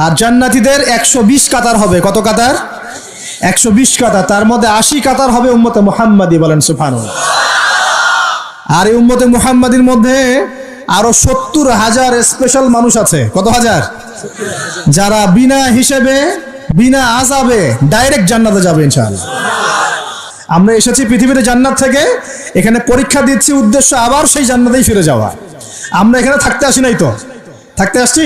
আর জান্নাতীদের 120 কাতার হবে। কত কাতার? 120 কাতার। তার মধ্যে 80 কাতার হবে উম্মতে মুহাম্মাদি, বলেন সুবহানাল্লাহ। আর এই উম্মতে মুহাম্মাদির মধ্যে আরো 70,000 স্পেশাল মানুষ আছে। কত হাজার? যারা বিনা হিসেবে বিনা আযাবে ডাইরেক্ট জান্নাতে যাবে ইনশাআল্লাহ। আমরা এসেছি পৃথিবীতে জান্নাত থেকে, এখানে পরীক্ষা দিচ্ছি, উদ্দেশ্য আবার সেই জান্নাতেই ফিরে যাওয়া। আমরা এখানে থাকতে আসি নাই তো, থাকতে আসছি।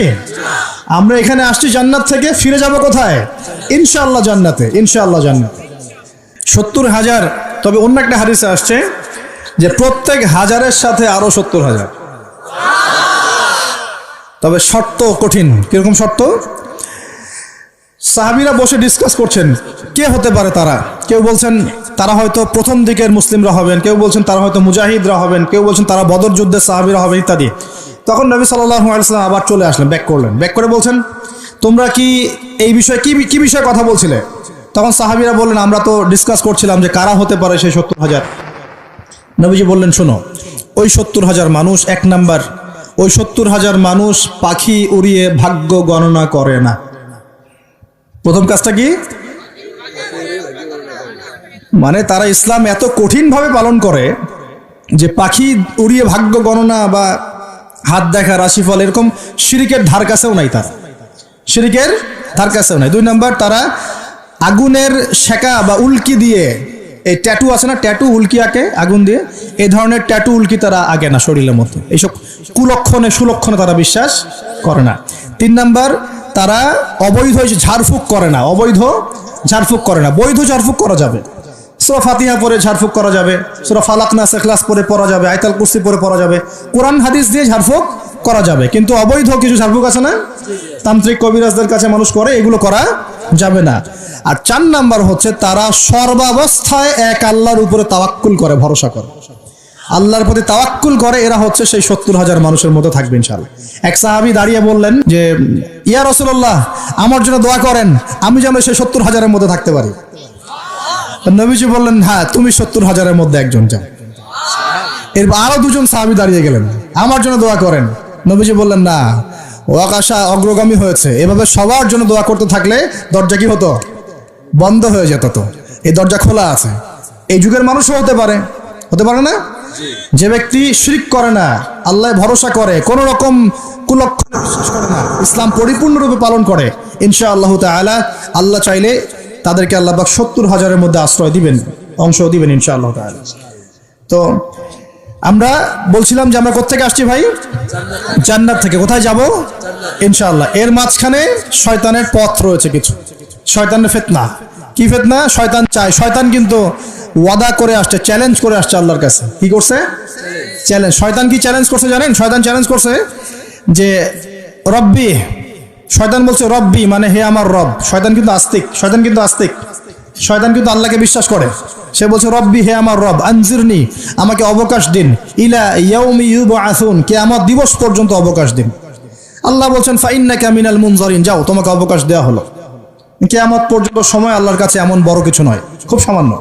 আমরা এখানে আসছি জান্নাত থেকে, ফিরে যাব কোথায়? ইনশাআল্লাহ জান্নাতে, ইনশাআল্লাহ জান্নাতে। 70,000। তবে অন্য একটা হাদিসে আসছে যে প্রত্যেক হাজারের সাথে আরো 70,000। তবে শর্ত কঠিন। কিরকম শর্ত? সাহাবীরা বসে ডিসকাস করছেন কে হতে পারে তারা। কেউ বলছেন তারা হয়তো প্রথম দিকের মুসলিমরা হবেন, কেউ বলছেন তারা হয়তো মুজাহিদরা হবেন, কেউ বলছেন তারা বদর যুদ্ধের সাহাবীরা হবেন ইত্যাদি। তখন নবী সাল্লাল্লাহু আলাইহি ওয়াসাল্লাম আবার চলে আসলেন, ব্যাক করলেন। ব্যাক করে বলছেন তোমরা কি এই বিষয়ে কি বিষয়ে কথা বলছিলে? তখন সাহাবীরা বললেন আমরা তো ডিসকাস করছিলাম যে কারা হতে পারে সেই 70,000। নবীজি বললেন শোনো, ওই 70,000 মানুষ, এক নাম্বার, ওই 70,000 মানুষ পাখি উড়িয়ে ভাগ্য গণনা করে না। প্রথম কাজটা কি? মানে তারা ইসলাম এত কঠিন ভাবে পালন করে যে পাখি উড়িয়ে ভাগ্য গণনা বা হাত দেখা, রাশিফল, এরকম শিরিকের ধার কাছেও নাই। তারা শিরিকের ধার কাছেও নাই। 2 নাম্বার, তারা আগুনের শেকা বা উল্কি দিয়ে, এই ট্যাটু আছে না, ট্যাটু উল্কি আঁকে আগুন দিয়ে, এই ধরনের ট্যাটু উল্কি তারা আঁকে না শরীরের মধ্যে। এইসব কুলক্ষণে সুলক্ষণে তারা বিশ্বাস করে না। 3 নাম্বার, তারা অবৈধ ঝাড়ফুঁক করে না। অবৈধ ঝাড়ফুঁক করে না। বৈধ ঝাড়ফুঁক করা যাবে, সূরা ফাতিহা পড়ে ঝাড়ফুঁক করা যাবে, সূরা ফালাক নাস ইখলাস পড়ে পড়া যাবে, আয়াতুল কুরসি পড়ে পড়া যাবে, কোরআন হাদিস দিয়ে ঝাড়ফুঁক করা যাবে। কিন্তু অবৈধ কিছু ঝাড়ফুঁক আছে না, তান্ত্রিক কবিরাজদের কাছে মানুষ করে, এগুলো করা যাবে না। আর 4 নাম্বার হচ্ছে তারা সর্বাবস্থায় এক আল্লাহর উপরে তাওয়াক্কুল করে, ভরসা করে, আল্লাহর প্রতি তাওয়াক্কুল করে। এরা হচ্ছে সেই 70,000 মানুষের মধ্যে থাকবে ইনশাআল্লাহ। এক সাহাবী দাঁড়িয়ে বললেন যে ইয়া রাসূলুল্লাহ, আমার জন্য দোয়া করেন, আমি যেন সেই 70,000-এর মধ্যে থাকতে পারি। নবীজি বললেন হ্যাঁ, তুমি 70,000-এর মধ্যে একজন যাও। এরপর আরো 2জন সাহাবী দাঁড়িয়ে গেলেন, আমার জন্য দোয়া করেন। নবীজি বললেন না, ও আকাশা অগ্রগামী হয়েছে। এভাবে সবার জন্য দোয়া করতে থাকলে দরজা কি হতো? বন্ধ হয়ে যেত। তো এই দরজা খোলা আছে। এই যুগের মানুষও হতে পারে, হতে পারে না? যে ব্যক্তি শিরক করে না, আল্লাহ ভরসা করে, কোন রকম কুলক্ষণে বিশ্বাস করে না, ইসলাম পরিপূর্ণরূপে পালন করে, ইনশাআল্লাহ তাআলা আল্লাহ চাইলে তাদেরকে আল্লাহ পাক 70,000-এর মধ্যে আশ্রয় দিবেন, অংশ দিবেন ইনশাআল্লাহ তাআলা। তো আমরা বলছিলাম যে আমরা কোত্থেকে আসছি ভাই? জান্নাত থেকে। কোথায় যাব? ইনশাআল্লাহ। এর মাঝখানে শয়তানের পথ রয়েছে কিছু, শয়তানের ফিতনা। কি ফিতনা? শয়তান চায়, শয়তান কিন্তু ওয়াদা করে আসছে, চ্যালেঞ্জ করে আসছে আল্লাহর কাছে। কি করছে? চ্যালেঞ্জ। শয়তান কি চ্যালেঞ্জ করছে জানেন? শয়তান চ্যালেঞ্জ করছে যে রব্বি, শয়তান বলছে রব্বি মানে হে আমার রব। শয়তান কিন্তু আস্তিক, শয়তান কিন্তু আস্তিক, শয়তান কিন্তু আল্লাহকে বিশ্বাস করে। সে বলছে রব্বি, হে আমার রব, আনজিরনি, আমাকে অবকাশ দিন, ইলা ইয়াউমি ইউবআসুন, কিয়ামত দিবস পর্যন্ত অবকাশ দিন। আল্লাহ বলছেন ফাইন্নাকা মিনাল মুনজারিন, যাও, তোমাকে অবকাশ দেওয়া হলো। কিয়ামত পর্যন্ত সময় আল্লাহর কাছে এমন বড় কিছু নয়, খুব সামান্য।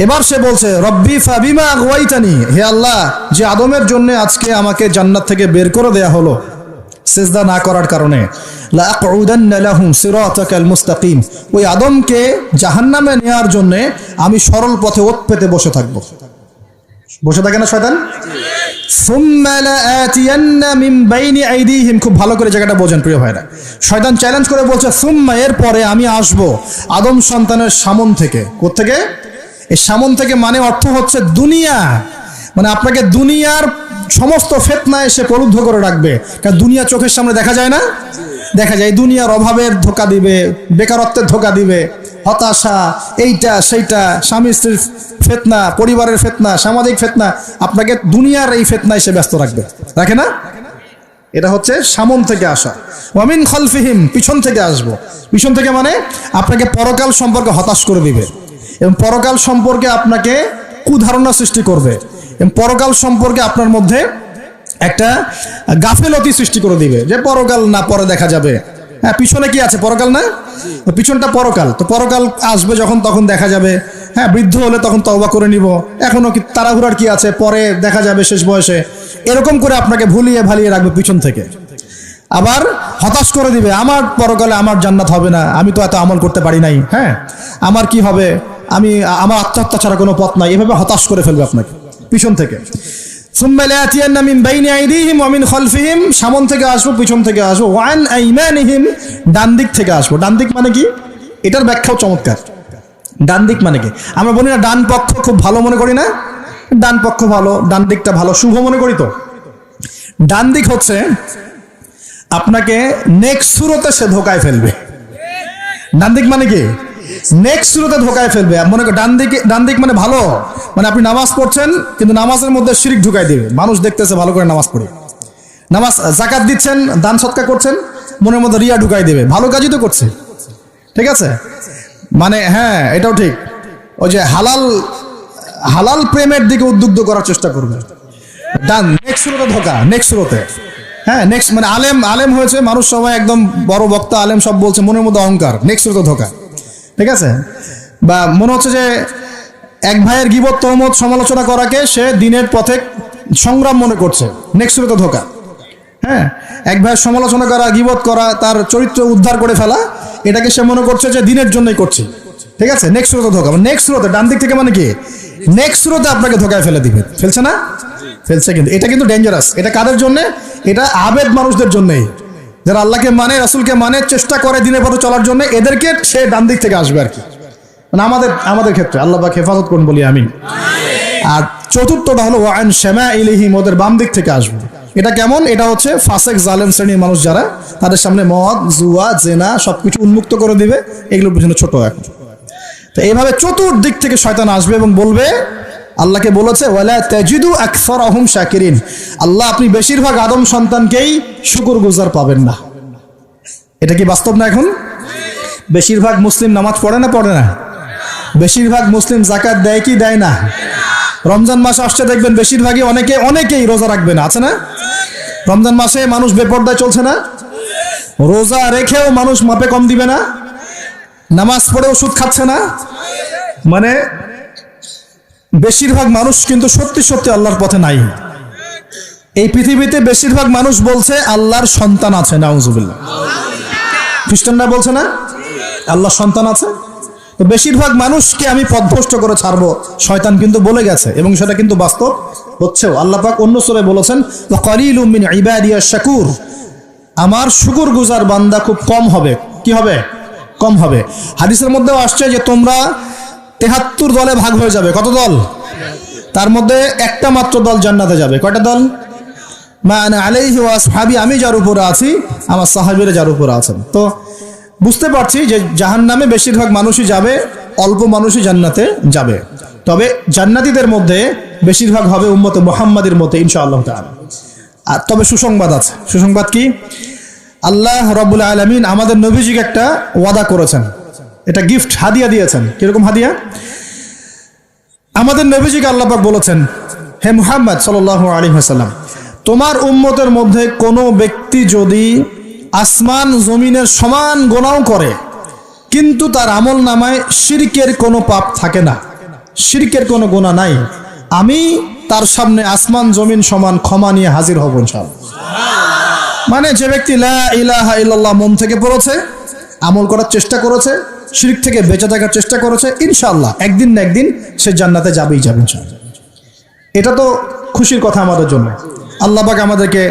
এবার সে বলছে রব্বি ফাবিমা আগওয়াইতানি, হে আল্লাহ, যে আদমের জন্য আজকে আমাকে জান্নাত থেকে বের করে দেয়া হলো সিজদা না করার কারণে, লা আকুদান্না লাহুম সিরাতাকাল মুস্তাকিম, ওই আদমকে জাহান্নামে নেওয়ার জন্য আমি সরল পথে ওত পেতে বসে থাকবো। বসে থাকে না শয়তান? সুম্মা লাআতিয়ান্না মিন বাইনি আইদিহিম, খুব ভালো করে জায়গাটা বোঝেন প্রিয় ভাইরা। শয়তান চ্যালেঞ্জ করে বলছে সুম্মা, এরপরে আমি আসবো আদম সন্তানের সামন থেকে। কোত্থেকে? এই সামন থেকে মানে অর্থ হচ্ছে দুনিয়া, মানে আপনাকে দুনিয়ার সমস্ত ফিতনা এসে প্রলুব্ধ করে রাখবে। কারণ দুনিয়া চোখের সামনে দেখা যায় না, দেখা যায়। দুনিয়ার অভাবের ধোকা দিবে, বেকারত্বের ধোকা দিবে, হতাশা, এইটা সেইটা, স্বামী স্ত্রীর ফিতনা, পরিবারের ফিতনা, সামাজিক ফিতনা, আপনাকে দুনিয়ার এই ফিতনা এসে ব্যস্ত রাখবে, রাখে না? এটা হচ্ছে সামন থেকে আসা। ওয়ামিন খালফিহিম, পিছন থেকে আসবো। পিছন থেকে মানে আপনাকে পরকাল সম্পর্কে হতাশ করে দিবে এবং পরকাল সম্পর্কে আপনাকে কুধারণা সৃষ্টি করবে এবং পরকাল সম্পর্কে আপনার মধ্যে একটা গাফেলতি সৃষ্টি করে দিবে যে পরকাল না, পরে দেখা যাবে। হ্যাঁ, পিছনে কি আছে? পরকাল না? পিছনটা পরকাল। তো পরকাল আসবে যখন, তখন দেখা যাবে। হ্যাঁ, বৃদ্ধ হলে তখন তওবা করে নিব, এখনো কি তাড়াহুড়ার কি আছে, পরে দেখা যাবে শেষ বয়সে। এরকম করে আপনাকে ভুলিয়ে ভালিয়ে রাখবে পিছন থেকে। আবার হতাশ করে দিবে, আমার পরকালে আমার জান্নাত হবে না, আমি তো এত আমল করতে পারি নাই, হ্যাঁ আমার কি হবে, আমার আত্মহত্যা ছাড়া কোনো পথ নাই, এভাবে হতাশ করে ফেলবে আপনাকে পিছন থেকে। সুম্মা লায়াতিয়ান্না মিন বাইনি আইদিহিম ওয়া মিন খালফিহিম, সামন থেকে আসবো, পিছন থেকে আসবো, ওয়া আন আইমানিহিম, ডান দিক থেকে আসবো। ডান দিক মানে কি? এটার ব্যাখ্যাও চমৎকার। ডান দিক মানে কি? আমরা বলি না ডান পক্ষ খুব ভালো মনে করি না? ডান পক্ষ ভালো, ডান দিকটা ভালো, শুভ মনে করি তো। ডান দিক হচ্ছে আপনাকে নেক্সট সুরতে সে ধোকায় ফেলবে। ডান দিক মানে কি? নেক্সট সুরতে ধোকায় ফেলবে। মনে করেন ডান দিক মানে ভালো, মানে আপনি নামাজ পড়ছেন কিন্তু নামাজের মধ্যে শিরক ঢুকাই দিবে, মানুষ দেখতেছে ভালো করে নামাজ পড়ে, নামাজ যাকাত দিচ্ছেন, দান সৎকা করছেন, মনের মধ্যে রিয়া ঢুকাই দেবে, ভালো কাজই তো করছে, ঠিক আছে, মানে হ্যাঁ এটাও ঠিক। ওই যে হালাল প্রেমের দিকে উদ্বুদ্ধ করার চেষ্টা করবে, ডান নেক্সট সুরতে ধোকা, নেক্সট সুরতে, হ্যাঁ নেক্সট মানে আলেম হয়েছে মানুষ, সবাই একদম বড় বক্তা আলেম সব বলছে, মনের মধ্যে অহংকার, নেক্সট সুরতে ধোকা, ঠিক আছে। বা মনে হচ্ছে যে এক ভাইয়ের গীবত তহমত সমালোচনা করাকে সে দিনের পথে সংগ্রাম মনে করছে, নেক্সট সুরতে ধোকা। হ্যাঁ, এক ভাইয়ের সমালোচনা করা, গীবত করা, তার চরিত্র উদ্ধার করে ফেলা, এটাকে সে মনে করছে যে দিনের জন্যই করছে, ঠিক আছে, নেক্সট সুরতে ধোকা। নেক্সট সুরতে ডান দিক থেকে মানে কি? নেক্সট সুরতে আপনাকে ধোকায় ফেলে দিবে, ফেলছে না? ফেলছে। কিন্তু এটা কিন্তু ডেঞ্জারাস। এটা কাদের জন্য? এটা আবেদ মানুষদের জন্যই, যারা আল্লাহকে মানে, রাসূলকে মানে, চেষ্টা করে দিনের পথে চলার জন্য, এদেরকে সে ডান দিক থেকে আসবে আর কি। মানে আমাদের ক্ষেত্রে আল্লাহ পাক হেফাজত করুন বলি আমিন। আর চতুর্থটা হলো ওয়া আন শামাইলিহিম, ওদের বাম দিক থেকে আসবে। এটা কেমন? এটা হচ্ছে ফাসেক জালেম শ্রেণীর মানুষ যারা, তাদের সামনে মদ, জুয়া, জেনা সবকিছু উন্মুক্ত করে দিবে, এগুলোর পিছনে ছোট এখন। তো এইভাবে চতুর্দিক থেকে শয়তান আসবে এবং বলবে, আল্লাহকে বলেছে ওয়ালা তাজিদু আকসারাহুম শাকিরিন, আল্লাহ আপনি বেশিরভাগ আদম সন্তানকেই শুকরগুজার পাবেন না। এটা কি বাস্তব না? এখন বেশিরভাগ মুসলিম নামাজ পড়ে না? পড়ে না? বেশিরভাগ মুসলিম যাকাত দেয় কি দেয় না? রমজান মাস আসছে দেখবেন বেশিরভাগই অনেকেই রোজা রাখবে না, আছে না? রমজান মাসে মানুষ বেপরদায় চলছে না? রোজা রেখেও মানুষ মাপে কম দিবে না? নামাজ পড়েও সুদ খাচ্ছে না? মানে বেশিরভাগ মানুষ কিন্তু সত্যি সত্যি আল্লাহর পথে নাই। এই পৃথিবীতে বেশিরভাগ মানুষ বলছে আল্লাহর সন্তান আছে, নাউজুবিল্লাহ। খ্রিস্টানরা বলছে না আল্লাহর সন্তান আছে? তো বেশিরভাগ মানুষকে আমি পথভ্রষ্ট করে ছাড়বো, শয়তান কিন্তু বলে গেছে, এবং সেটা কিন্তু বাস্তব হচ্ছেও। আল্লাহ পাক অন্য সূরায় বলেছেন ওয়া কালিলুম মিন ইবাদিয়াশ শাকুর, আমার শুকরগুজার বান্দা খুব কম হবে। কি হবে? কম হবে। হাদিসের মধ্যেও আসছে যে তোমরা ৭৩ দলে ভাগ হয়ে যাবে। কত দল? তার মধ্যে একটা মাত্র দল জান্নাতে যাবে। কয়টা দল? মা আনা আলাইহি ওয়া আসহাবি, আমি যার উপরে আছি, আমার সাহাবীরা যার উপরে আছেন। তো বুঝতে পারছি যে জাহান্নামে বেশিরভাগ মানুষই যাবে, অল্প মানুষই জান্নাতে যাবে। তবে জান্নাতীদের মধ্যে বেশিরভাগ হবে উম্মতে মুহাম্মাদের মতে ইনশাআল্লাহ তাআলা। আর তবে সুসংবাদ আছে। সুসংবাদ কি? আল্লাহ রাব্বুল আলামিন আমাদের নবীজিকে একটা ওয়াদা করেছেন, এটা গিফট, হাদিয়া দিয়েছেন। কিরকম হাদিয়া? আমাদের নবীজিকে আল্লাহ পাক বলেছেন, হে মুহাম্মদ সাল্লাল্লাহু আলাইহি ওয়াসাল্লাম, তোমার উম্মতের মধ্যে কোনো ব্যক্তি যদি আসমান জমিনের সমান গুনাহ করে কিন্তু তার আমল নামায় শিরকের কোনো পাপ থাকে না, শিরকের কোনো গুনাহ নাই, আমি তার সামনে আসমান জমিন সমান ক্ষমা নিয়ে হাজির হব ইনশাআল্লাহ। মানে যে ব্যক্তি লা ইলাহা ইল্লাল্লাহ মন থেকে পড়েছে, আমল করার চেষ্টা করেছে, শিরক থেকে বেঁচে থাকার চেষ্টা করেছে, ইনশাআল্লাহ একদিন না একদিন সে জান্নাতে যাবেই যাবে ইনশাআল্লাহ। এটা তো খুশির কথা আমাদের জন্য। আল্লাহ পাক আমাদেরকে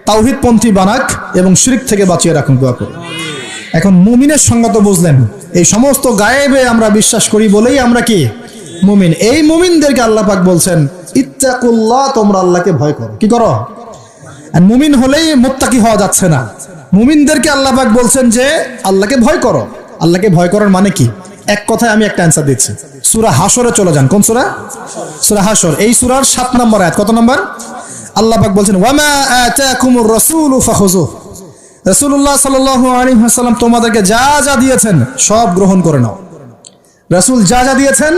তাওহীদপন্থী বানাক এবং শিরক থেকে বাঁচিয়ে রাখুন, দোয়া করি। এখন মুমিনের সংজ্ঞা তো বুঝলেন, এই সমস্ত গায়েবে আমরা বিশ্বাস করি বলেই আমরা কি মুমিন। এই মুমিনদেরকে আল্লাহ পাক বলছেন ইত্তাকুল্লাহ, তোমরা আল্লাহকে ভয় করো। কি করো? আর মুমিন হলেই মুত্তাকি হওয়া যাচ্ছে না। মুমিনদেরকে আল্লাহ পাক বলছেন যে আল্লাহকে ভয় করো। আল্লাহকে ভয় করার মানে কি? এক কথায় আমি একটা অ্যান্সার দিচ্ছি। সূরা হাশরে চলে যান। কোন সূরা? সূরা হাশর। এই সূরার 7 নম্বর আয়াত। কত নম্বর? আল্লাহ পাক বলছেন ওয়ামা আতাকুমুর রাসূলু ফাখুযুহু, রাসূলুল্লাহ সাল্লাল্লাহু আলাইহি ওয়াসাল্লাম তোমাদেরকে যা যা দিয়েছেন সব গ্রহণ করে নাও। রাসূল যা যা দিয়েছেন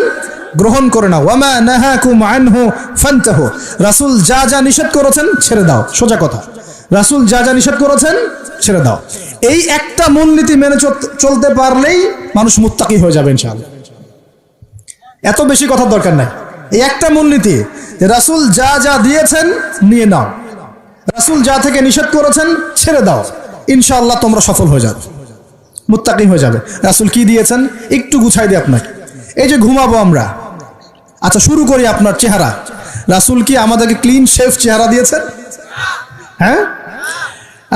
গ্রহণ করে নাও। ওয়ামা নাহাকুম আনহু ফান্তাহু, রাসূল যা যা নিষেধ করেছেন ছেড়ে দাও। সোজা কথা, রাসূল যা যা নিষেধ করেছেন ছেড়ে দাও। এই একটা মূলনীতি মেনে চলতে পারলেই মানুষ মুত্তাকি হয়ে যাবে ইনশাআল্লাহ। এত বেশি কথার দরকার নাই। এই একটা মূলনীতি, রাসূল যা যা দিয়েছেন নিয়ে নাও, রাসূল যা থেকে নিষেধ করেছেন ছেড়ে দাও। ইনশাআল্লাহ তোমরা সফল হয়ে যাবে, মুত্তাকি হয়ে যাবে। রাসূল কি দিয়েছেন একটু গুছাই দিই আপনাকে। এই যে ঘুমাবো আমরা, আচ্ছা শুরু করি আপনার চেহারা। রাসূল কি আমাদেরকে ক্লিন শেভ চেহারা দিয়েছেন? হ্যাঁ,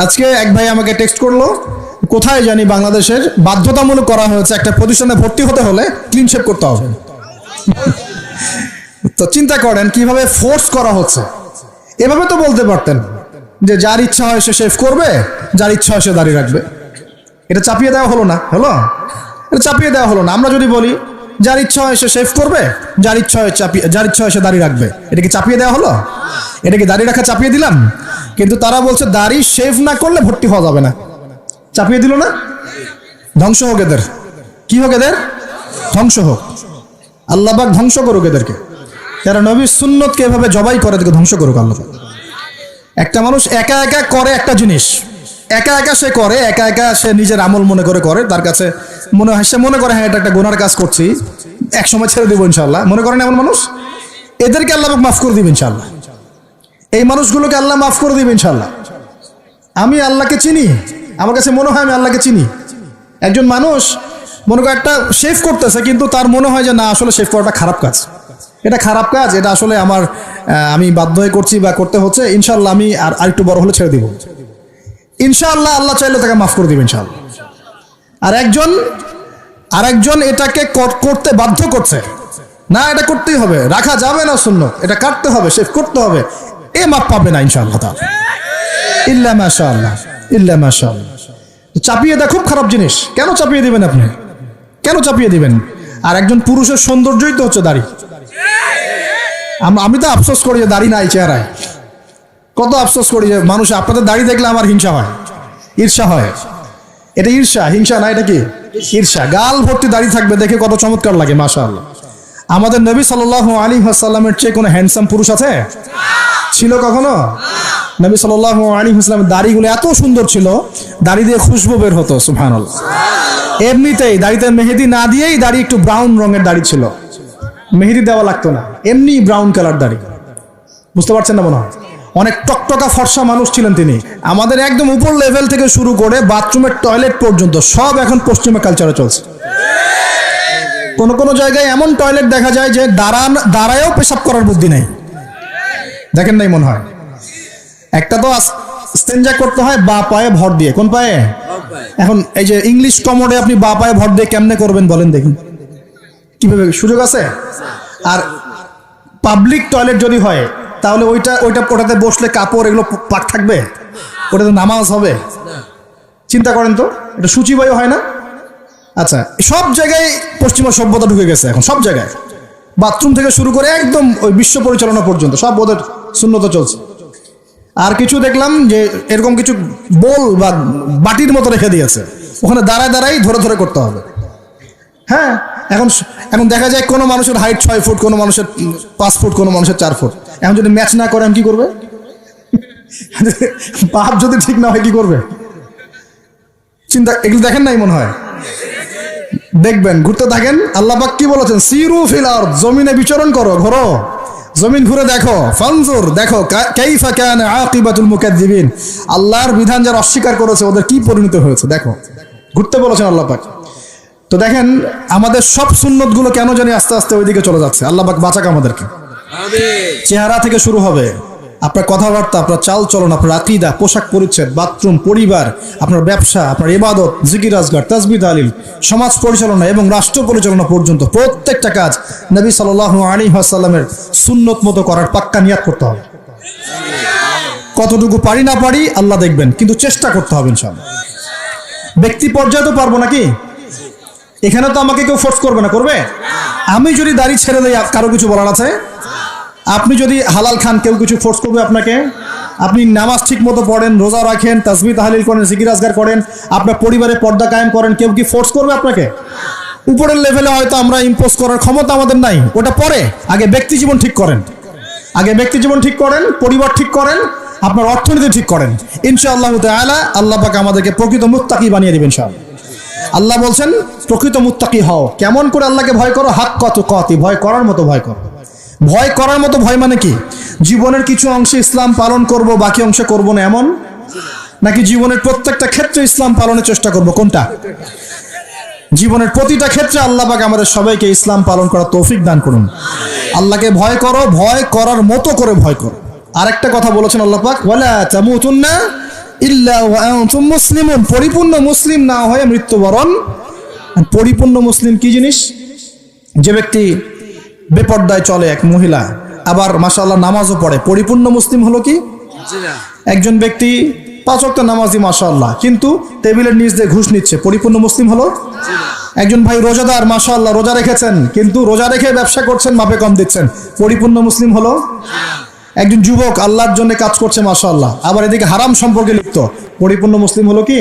আজকে এক ভাই আমাকে টেক্সট করলো, কোথায় জানি বাংলাদেশের বাধ্যতামূলক করা হয়েছে একটা প্রতিষ্ঠানে ভর্তি হতে হলে ক্লিন শেভ করতে হবে। তো চিন্তা করেন কিভাবে ফোর্স করা হচ্ছে। এভাবে তো বলতে পারতেন যে যার ইচ্ছা হয় সে শেভ করবে, যার ইচ্ছা হয় সে দাড়ি রাখবে। এটা চাপিয়ে দেওয়া হলো না? হলো, এটা চাপিয়ে দেওয়া হলো না। আমরা যদি বলি যার ইচ্ছা হয় সে শেভ করবে, যার ইচ্ছা হয় সে দাড়ি রাখবে, এটা কি চাপিয়ে দেওয়া হলো? এটা কি দাড়ি রাখা চাপিয়ে দিলাম? কিন্তু তারা বলছে দাড়ি শেভ না করলে ভর্তি হওয়া যাবে না। চাপিয়ে দিল না? ধ্বংস হোক এদের। কি হোক এদের? ধ্বংস হোক। আল্লাহ পাক ধ্বংস করুক এদেরকে, যারা নবীর সুন্নতকে এভাবে জবাই করে এদেরকে ধ্বংস করুক আল্লাহ পাক। একটা মানুষ একা একা করে একটা জিনিস, একা একা সে করে, একা একা সে নিজের আমল মনে করে, তার কাছে মনে হয়, সে মনে করে হ্যাঁ এটা একটা গুনার কাজ করছি, এক সময় ছেড়ে দিব ইনশাআল্লাহ, মনে করেন এমন মানুষ, এদেরকে আল্লাহ পাক মাফ করে দিবে ইনশাআল্লাহ। এই মানুষগুলোকে আল্লাহ মাফ করে দিবে ইনশাআল্লাহ। আমি আল্লাহকে চিনি, আমার কাছে মনে হয় আমি আল্লাহকে চিনি। একজন মানুষ মনে করে একটা শেভ করতেছে, কিন্তু তার মনে হয় যে না আসলে শেভ করাটা খারাপ কাজ, এটা খারাপ কাজ, এটা আসলে আমি বাধ্য হয়ে করছি বা করতে হচ্ছে, ইনশাআল্লাহ আমি আর একটু বড় হলে ছেড়ে দিব, ইনশাআল্লাহ আল্লাহ চাইলে তাকে মাফ করে দিবে ইনশাআল্লাহ। আর একজন এটাকে করতে বাধ্য করছে, না এটা করতেই হবে, রাখা যাবে না সুন্নাত, এটা কাটতে হবে, শেভ করতে হবে, এ মাফ পাবে না ইনশাআল্লাহ তাআলা, ইল্লা মাশাআল্লাহ, ইল্লা মাশাআল্লাহ। চাপিয়ে দেওয়া খুব খারাপ জিনিস। কেন চাপিয়ে দিবেন আপনি? কেন চাপিয়ে দিবেন? আর একজন পুরুষের সৌন্দর্যই তো হচ্ছে দাড়ি। আমি তো আফসোস করি যে দাড়ি নাই চেহারায়, কত আফসোস করি যে মানুষ, আপনাদের দাড়ি দেখলে আমার হিংসা হয়, ঈর্ষা হয়। এটা ঈর্ষা, হিংসা না, এটা কি ঈর্ষা। গাল ভর্তি দাড়ি থাকবে, দেখে কত চমৎকার লাগে মাশাআল্লাহ। আমাদের নবী সাল্লাল্লাহু আলাইহি ওয়াসাল্লামের চেয়ে কোনো হ্যান্ডসাম পুরুষ আছে? ছিল কখনো? নবী সাল্লাল্লাহু আলাইহি ওয়াসাল্লামের দাড়িগুলো এত সুন্দর ছিল, দাড়ি দিয়ে খুশবু বের হতো, সুবহানাল্লাহ। এমনিতেই দাড়িতে মেহেদি না দিয়েই দাড়ি একটু ব্রাউন রঙের দাড়ি ছিল, মেহেদি দেওয়া লাগতো না, এমনি ব্রাউন কালার দাড়ি। বুঝতে পারছেন না মনে হয়? অনেক টকটকা ফর্সা মানুষ ছিলেন তিনি। আমাদের একদম উপর লেভেল থেকে শুরু করে বাথরুমের টয়লেট পর্যন্ত সব এখন পশ্চিমা কালচারে চলছে। কোন জায়গায় এমন টয়লেট দেখা যায় যে দাঁড়ায়ও পেশাব করার বুদ্ধি নেই, দেখেন নাই মনে হয়? একটা তো ইস্তেঞ্জা করতে হয় বা পায়ে ভর দিয়ে। কোন পায়ে? এখন এই যে ইংলিশ কমোডে আপনি বা পায়ে ভর দিয়ে কেমনে করবেন বলেন দেখুন, কিভাবে সুযোগ আছে? আর পাবলিক টয়লেট যদি হয় তাহলে ওটাতে বসলে কাপড় এগুলো পাক থাকবে, ওটাতে নামাজ হবে? চিন্তা করেন তো, এটা সূচিবায়ু হয় না? আচ্ছা, সব জায়গায় পশ্চিমা সভ্যতা ঢুকে গেছে এখন, সব জায়গায়, বাথরুম থেকে শুরু করে একদম ওই বিশ্ব পরিচালনা পর্যন্ত সব ওদের শূন্যতা চলছে। আর কিছু দেখলাম যে এরকম কিছু বোল বা বাটির মতো রেখে দিয়েছে, ওখানে দাঁড়ায় ধরে করতে হবে। হ্যাঁ, এখন দেখা যায় কোনো মানুষের হাইট 6 ফুট, কোনো মানুষের 5 ফুট, কোনো মানুষের 4 ফুট। এখন যদি ম্যাচ না করে আমি কি করবে? পাপ যদি ঠিক না হয় কি করবে? চিন্তা, এগুলো দেখেন নাই মনে হয়? দেখবেন, ঘুরতে থাকেন। আল্লাহ পাক কি বলেছেন? সিরু ফিল আরদ, জমিনে বিচরণ করো, ঘোরো, জমিন ঘুরে দেখো, ফানজুর, দেখো কাইফা কানা আকিবাতুল মুকাজ্জিবিন, আল্লাহর বিধান যারা অস্বীকার করেছে ওদের কি পরিণত হয়েছে দেখো। ঘুরতে বলেছেন আল্লাহ পাক। তো দেখেন আমাদের সব সুন্নতগুলো কেন জানি আস্তে আস্তে ওইদিকে চলে যাচ্ছে। আল্লাহ পাক বাঁচাক আমাদেরকে। চেহারা থেকে শুরু হবে, আপনার কথাবার্তা, আপনার চাল চলন, আপনার আকীদা, পোশাক পরিচ্ছদ, বাথরুম, পরিবার, আপনার ব্যবসা, আপনার ইবাদত, জিকির আজগার, তাসবিহ তাহলিল, সমাজ পরিচালনা এবং রাষ্ট্র পরিচালনা পর্যন্ত প্রত্যেকটা কাজ নবী সাল্লাল্লাহু আলাইহি ওয়াসাল্লামের সুন্নত মতো করার পাক্কা নিয়াত করতে হবে। কতটুকু পারি না পারি আল্লাহ দেখবেন, কিন্তু চেষ্টা করতে হবে ইনশাআল্লাহ। ব্যক্তি পর্যায়ে তো পারবো নাকি? এখানে তো আমাকে কেউ ফোর্স করবে না, করবে? আমি যদি দাড়ি ছেড়ে দেই কারো কিছু বলার আছে? আপনি যদি হালাল খান কেউ কিছু ফোর্স করবে আপনাকে? আপনি নামাজ ঠিক মতো পড়েন, রোজা রাখেন, তাসবিহ তাহলিল করেন, জিকির আজগার করেন, আপনার পরিবারে পর্দা কায়েম করেন, কেউ কি ফোর্স করবে আপনাকে? উপরের লেভেলে হয়তো আমরা ইম্পোজ করার ক্ষমতা আমাদের নাই, ওটা পরে। আগে ব্যক্তি জীবন ঠিক করেন, পরিবার ঠিক করেন, আপনার অর্থনীতি ঠিক করেন, ইনশাআল্লাহ তাআলা আল্লাহ পাক আমাদেরকে প্রকৃত মুত্তাকি বানিয়ে দিবেন ইনশাআল্লাহ। আল্লাহ বলছেন প্রকৃত মুত্তাকি হও। কেমন করে আল্লাহকে ভয় করো? হাক্কা তুকাতি, ভয় করার মতো ভয় করো। ভয় করার মতো ভয় মানে কি? জীবনের কিছু অংশে ইসলাম পালন করব, বাকি অংশে করব না, এমন নাকি জীবনের প্রত্যেকটা ক্ষেত্রে ইসলাম পালনের চেষ্টা করব? কোনটা? জীবনের প্রতিটা ক্ষেত্রে আল্লাহ পাক আমাদের সবাইকে ইসলাম পালন করার তৌফিক দান করুন। আল্লাহকে ভয় করো, ভয় করার মতো করে ভয় করো। আরেকটা কথা বলেছেন আল্লাহ পাক, ওয়ালা তামুতুন্না ইল্লা ওয়া আনতুম মুসলিমুন, পরিপূর্ণ মুসলিম না হয়ে মৃত্যুবরণ। পরিপূর্ণ মুসলিম কি জিনিস? যে ব্যক্তি বেপর্দায় চলে, এক মহিলা, আবার মাশাআল্লাহ নামাজও পড়ে, পরিপূর্ণ মুসলিম হলো কি? একজন ব্যক্তি 5 ওয়াক্ত নামাজি মাশাআল্লাহ, কিন্তু টেবিলের নিচ দিয়ে ঘুষ নিচ্ছে, পরিপূর্ণ মুসলিম হলো? একজন ভাই রোজাদার, মাশাআল্লাহ রোজা রেখেছেন, কিন্তু রোজা রেখে ব্যবসা করছেন, মাপে কম দিচ্ছেন, পরিপূর্ণ মুসলিম হলো? একজন যুবক আল্লাহর জন্য কাজ করছে মাশাআল্লাহ, আবার এদিকে হারাম সম্পর্কে লিপ্ত, পরিপূর্ণ মুসলিম হলো কি?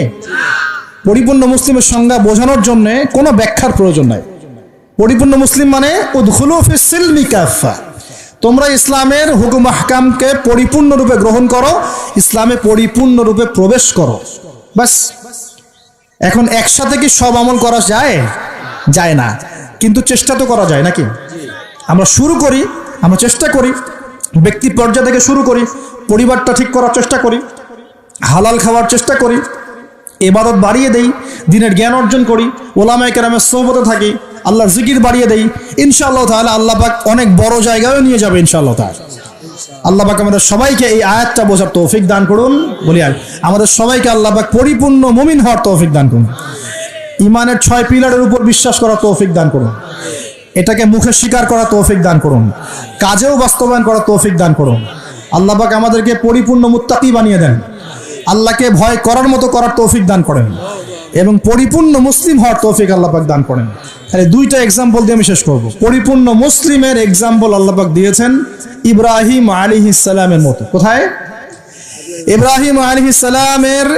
পরিপূর্ণ মুসলিমের সংজ্ঞা বোঝানোর জন্য কোনো ব্যাখ্যার প্রয়োজন নাই। পরিপূর্ণ মুসলিম মানে উদখুলু ফিস সিলমি কাফা, তোমরা ইসলামের হুকুম আহকামকে পরিপূর্ণরূপে গ্রহণ করো, ইসলামে পরিপূর্ণরূপে প্রবেশ করো, বাস। এখন একসাথে কি সব আমল করা যায়? যায় না, কিন্তু চেষ্টা তো করা যায় নাকি? আমরা শুরু করি, আমরা চেষ্টা করি, ব্যক্তি পর্যায় থেকে শুরু করি, পরিবারটা ঠিক করার চেষ্টা করি, হালাল খাওয়ার চেষ্টা করি, ইবাদত বাড়িয়ে দেই, দিনের জ্ঞান অর্জন করি, ওলামায়ে কেরামের সোহবতে থাকি, আল্লাহর জিকির বাড়িয়ে দেই, ইনশাআল্লাহ তাআলা আল্লাহ পাক অনেক বড় জায়গায় নিয়ে যাবে ইনশাআল্লাহ তাআলা। আল্লাহ পাক আমাদের সবাইকে এই আয়াতটা বোঝার তৌফিক দান করুন। বলি আমাদের সবাইকে আল্লাহ পাক পরিপূর্ণ মুমিন হওয়ার তৌফিক দান করুন। ইমানের 6 পিলারের উপর বিশ্বাস করার তৌফিক দান করুন। এটাকে মুখে স্বীকার করার তৌফিক দান করুন, কাজেও বাস্তবায়ন করার তৌফিক দান করুন। আল্লাহ পাক আমাদেরকে পরিপূর্ণ মুত্তাকি বানিয়ে দেন, আল্লাহকে ভয় করার মতো করার তৌফিক দান করেন, এবং পরিপূর্ণ মুসলিম হওয়ার তৌফিক আল্লাহ পাক দান করেন। তাহলে 2টা এক্সাম্পল দিয়ে আমি শেষ করব। পরিপূর্ণ মুসলিমের এক্সাম্পল আল্লাহ পাক দিয়েছেন ইব্রাহিম আলাইহিস সালামের মতো। কোথায়? ইব্রাহিম আলাইহিস সালামের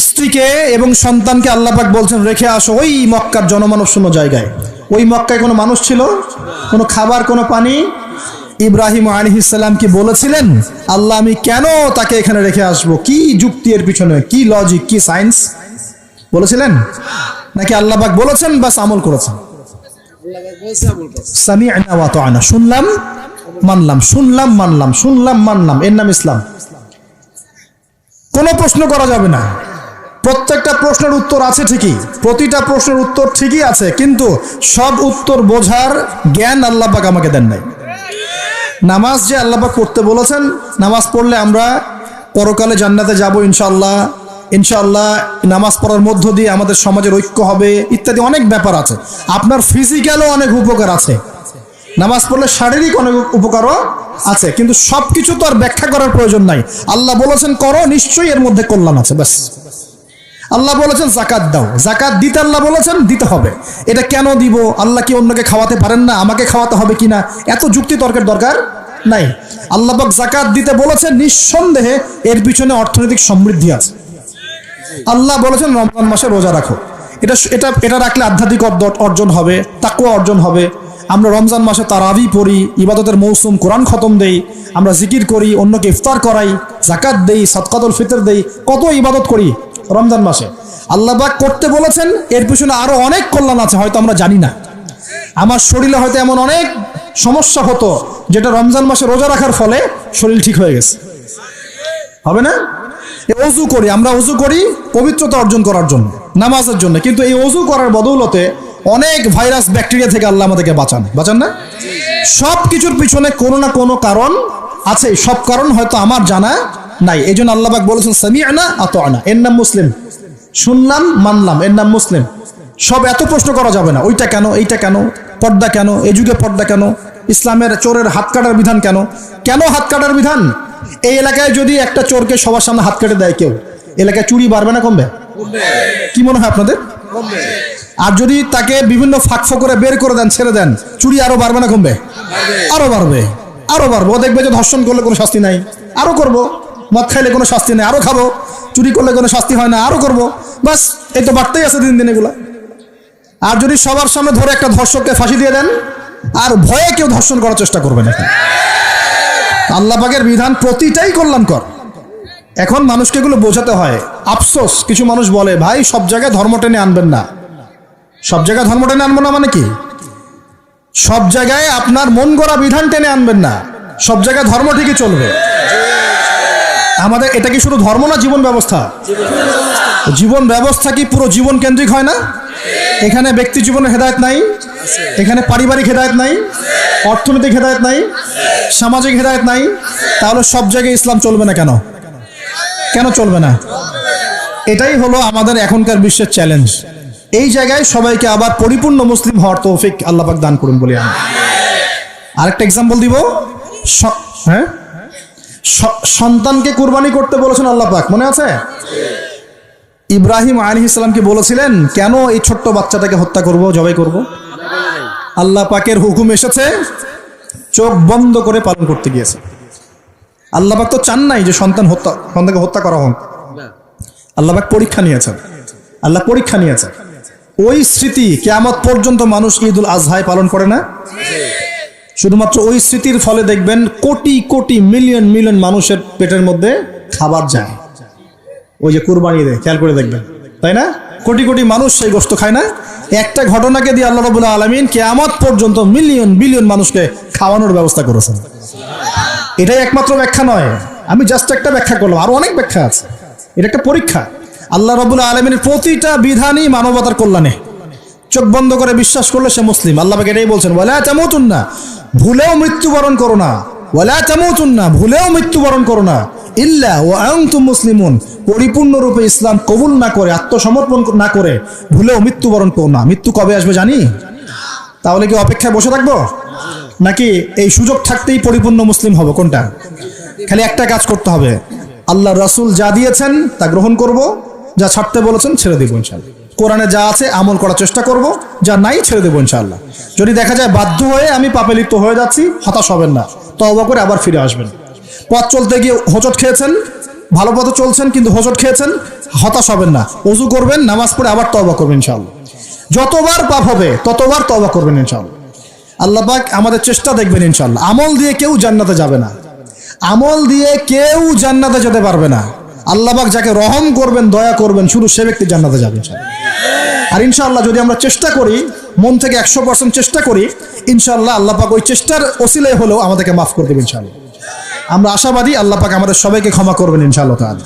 স্ত্রীকে এবং সন্তানকে আল্লাহ পাক বলছেন রেখে আসো ওই মক্কার জনমানব শূন্য জায়গায়। ওই মক্কায় কোনো মানুষ ছিল? কোনো খাবার, কোনো পানি? ইব্রাহিম আলাইহিস সালাম কি বলেছিলেন আল্লাহ আমি কেন তাকে এখানে রেখে আসবো? কি যুক্তি এর পিছনে, কি লজিক, কি সায়েন্স বলেছিলেন? নাকি আল্লাহ পাক বলেছেন বাস আমল করেছেন? সামি'না ওয়া আতা'না, শুনলাম মানলাম, শুনলাম মানলাম, শুনলাম মানলাম, এর নাম ইসলাম। কোনো প্রশ্ন করা যাবে না। প্রত্যেকটা প্রশ্নের উত্তর আছে ঠিকই, প্রতিটা প্রশ্নের উত্তর ঠিকই আছে, কিন্তু সব উত্তর বোঝার জ্ঞান আল্লাহ পাক আমাকে দেন নাই। নামাজ যে আল্লাহ পাক পড়তে বলেছেন, নামাজ পড়লে আমরা পরকালে জান্নাতে যাব ইনশাআল্লাহ, ইনশাআল্লাহ নামাজ পড়ার মধ্য দিয়ে আমাদের সমাজের ঐক্য হবে, ইত্যাদি অনেক ব্যাপার আছে। আপনার ফিজিক্যালও অনেক উপকার আছে, নামাজ পড়লে শারীরিক অনেক উপকারও আছে, কিন্তু সবকিছু তো আর ব্যাখ্যা করার প্রয়োজন নাই। আল্লাহ বলেছেন করো, নিশ্চয়ই এর মধ্যে কল্যাণ আছে, ব্যাস। আল্লাহ বলেছেন জাকাত দাও, জাকাত দিতে আল্লাহ বলেছেন দিতে হবে। এটা কেন দিব? আল্লাহ কি অন্যকে খাওয়াতে পারেন না? আমাকে খাওয়াতে হবে কিনা? এত যুক্তি তর্কের দরকার নাই। আল্লাহ পাক জাকাত দিতে বলেছেন, নিঃসন্দেহে এর পিছনে অর্থনৈতিক সমৃদ্ধি আছে। আল্লাহ বলেছেন রমজান মাসে রোজা রাখো, এটা রাখলে আধ্যাত্মিক অর্জন হবে, তাকওয়া অর্জন হবে। আমরা রমজান মাসে তারাবি পড়ি, ইবাদতের মৌসুম, কোরআন খতম দেই, আমরা জিকির করি, অন্যকে ইফতার করাই, জাকাত দেই, সাদকাতুল ফিতর দেই, কত ইবাদত করি রমজান মাসে। আল্লাহ পাক করতে বলেছেন, এর পিছনে আরো অনেক কল্যাণ আছে, হয়তো আমরা জানি না। আমার শরীরে হয়তো এমন অনেক সমস্যা হতো যেটা রমজান মাসে রোজা রাখার ফলে শরীর ঠিক হয়ে গেছে, হবে না? অজু করি, আমরা অজু করি পবিত্রতা অর্জন করার জন্য, নামাজের জন্য, কিন্তু এই অজু করার বদৌলতে অনেক ভাইরাস ব্যাকটেরিয়া থেকে আল্লাহ আমাদেরকে বাঁচান না? সব কিছুর পিছনে কোনো না কোনো কারণ আছে, সব কারণ হয়তো আমার জানা নাই। এই জন্য আল্লাহ পাক বলেছেন সামি'না আতা'না, এর নাম মুসলিম, শুনলাম মানলাম, এর নাম মুসলিম। সব এত প্রশ্ন করা যাবে না, ওইটা কেন, এইটা কেন, পর্দা কেন, এই যুগে পর্দা কেন, ইসলামের চোরের হাত কাটার বিধান কেন? কেন হাত কাটার বিধান? এই এলাকায় যদি একটা চোরকে সবার সামনে হাত কেটে দেয় কেউ, এলাকায় চুরি বাড়বে না কমবে? কি মনে হয় আপনাদের? আর যদি তাকে বিভিন্ন ফাঁক করে বের করে দেন, ছেড়ে দেন, চুরি আরো বাড়বে না কমবে? আরো বাড়বে, আরো বাড়বে। ও দেখবে যে ধর্ষণ করলে কোনো শাস্তি নাই, আরো করব। মদ খাইলে কোনো শাস্তি নেই, আরো খাবো। চুরি করলে কোনো শাস্তি হয় না, আরো করব। বাস এই তো বাড়তেই আছে দিন দিন এগুলা। আর যদি সবার সামনে ধরে একটা ধর্ষককে ফাঁসি দিয়ে দেন, আর ভয়ে কেউ ধর্ষণ করার চেষ্টা করবে না। আল্লাহ পাকের বিধান প্রতিটাই কল্যাণকর। এখন মানুষকে এগুলো বোঝাতে হয়। আফসোস, কিছু মানুষ বলে ভাই সব জায়গায় ধর্ম টেনে আনবেন না। সব জায়গায় ধর্ম টেনে আনবো না মানে কি? সব জায়গায় আপনার মন গড়া বিধান টেনে আনবেন না, সব জায়গায় ধর্ম ঠিকই চলবে। আমাদের এটা কি শুধু ধর্ম না জীবন ব্যবস্থা? জীবন ব্যবস্থা কি পুরো জীবন কেন্দ্রিক হয় না? এখানে ব্যক্তি জীবনের হেদায়েত নাই, এখানে পারিবারিক হেদায়েত নাই, অর্থনৈতিক হেদায়েত নাই, সামাজিক হেদায়েত নাই। তাহলে সব জায়গায় ইসলাম চলবে না কেন? কেন চলবে না? এটাই হলো আমাদের এখনকার বিশ্বের চ্যালেঞ্জ। এই জায়গায় সবাইকে আবার পরিপূর্ণ মুসলিম হওয়ার তৌফিক আল্লাহ পাক দান করুন বলি আমি। আরেকটা এক্সাম্পল দিব। হ্যাঁ, সন্তানকে কুরবানি করতে বলেছেন আল্লাহ পাক, মনে আছে? ইব্রাহিম আলাইহিস সালামকে বলেছিলেন কেন এই ছোট্ট বাচ্চাটাকে হত্যা করব, জবাই করব? আল্লাহ পাকের হুকুম এসেছে, চোখ বন্ধ করে পালন করতে গিয়েছে। আল্লাহ পাক তো চান নাই যে সন্তানকে হত্যা করা হোক। আল্লাহ পাক পরীক্ষা নিয়েছেন, আল্লাহ পরীক্ষা নিয়েছেন। ওই স্মৃতি কিয়ামত পর্যন্ত মানুষ ঈদুল আজহায় পালন করে না? শুধুমাত্র ওই স্মৃতির ফলে দেখবেন কোটি কোটি মিলিয়ন মিলিয়ন মানুষের পেটের মধ্যে খাবার যায় ওই যে কুরবানি দেয়, খেয়াল করে দেখবেন, তাই না? কোটি কোটি মানুষ সেই গোশত খায় না? একটা ঘটনাকে দিয়ে আল্লাহ রাব্বুল আলামিন কিয়ামত পর্যন্ত মিলিয়ন বিলিয়ন মানুষকে খাওয়ানোর ব্যবস্থা করেছেন। এটাই একমাত্র ব্যাখ্যা নয়, আমি জাস্ট একটা ব্যাখ্যা করলাম, আরো অনেক ব্যাখ্যা আছে। এটা একটা পরীক্ষা। আল্লাহ রাব্বুল আলামিনের প্রতিটা বিধানই মানবতার কল্যাণে। চোখ বন্ধ করে বিশ্বাস করলে সে মুসলিম। আল্লাহ পাক এটাই বলছেন, ওয়ালা তামুতুন্না, ভুলেও মৃত্যুবরণ করো না। ওয়ালা তামুতুন্না, ভুলেও মৃত্যুবরণ করো না, ইল্লা ওয়া আনতুম মুসলিমুন, পরিপূর্ণরূপে ইসলাম কবুল না করে, আত্মসমর্পণ না করে ভুলেও মৃত্যুবরণ করো না। মৃত্যু কবে আসবে জানি? তাহলে কি অপেক্ষায় বসে থাকবো, নাকি এই সুযোগ থাকতেই পরিপূর্ণ মুসলিম হব? কোনটা? খালি একটা কাজ করতে হবে, আল্লাহ রাসূল যা দিয়েছেন তা গ্রহণ করব, যা ছাড়তে বলেছেন ছেড়ে দেবো ইনশাআল্লাহ। কোরআনে যা আছে আমল করার চেষ্টা করব, যা নাই ছেড়ে দেবো ইনশাআল্লাহ। যদি দেখা যায় বাধ্য হয়ে আমি পাপে লিপ্ত হয়ে যাচ্ছি, হতাশ হবেন না, তওবা করে আবার ফিরে আসবেন। পথ চলতে গিয়ে হোঁচট খেয়েছেন, ভালো পথে চলছেন কিন্তু হোঁচট খেয়েছেন, হতাশ হবেন না, ওযু করবেন, নামাজ পড়ে আবার তওবা করবেন ইনশাআল্লাহ। যতবার পাপ হবে ততবার তওবা করবেন ইনশাআল্লাহ। আল্লাহ পাক আমাদের চেষ্টা দেখবেন ইনশাআল্লাহ। আমল দিয়ে কেউ জান্নাতে যাবে না, আমল দিয়ে কেউ জান্নাতে যেতে পারবে না। আল্লাহ পাক যাকে রহম করবেন, দয়া করবেন, শুধু সে ব্যক্তি জান্নাতে যাবে ইনশাআল্লাহ। আর ইনশাআল্লাহ যদি আমরা চেষ্টা করি, মন থেকে 100% চেষ্টা করি, ইনশাআল্লাহ আল্লাহ পাক ওই চেষ্টার ওসিলায় হলেও আমাদেরকে মাফ করে দেবেন ইনশাআল্লাহ। আমরা আশাবাদী আল্লাহ পাক আমাদের সবাইকে ক্ষমা করবেন ইনশাআল্লাহ তাআলা।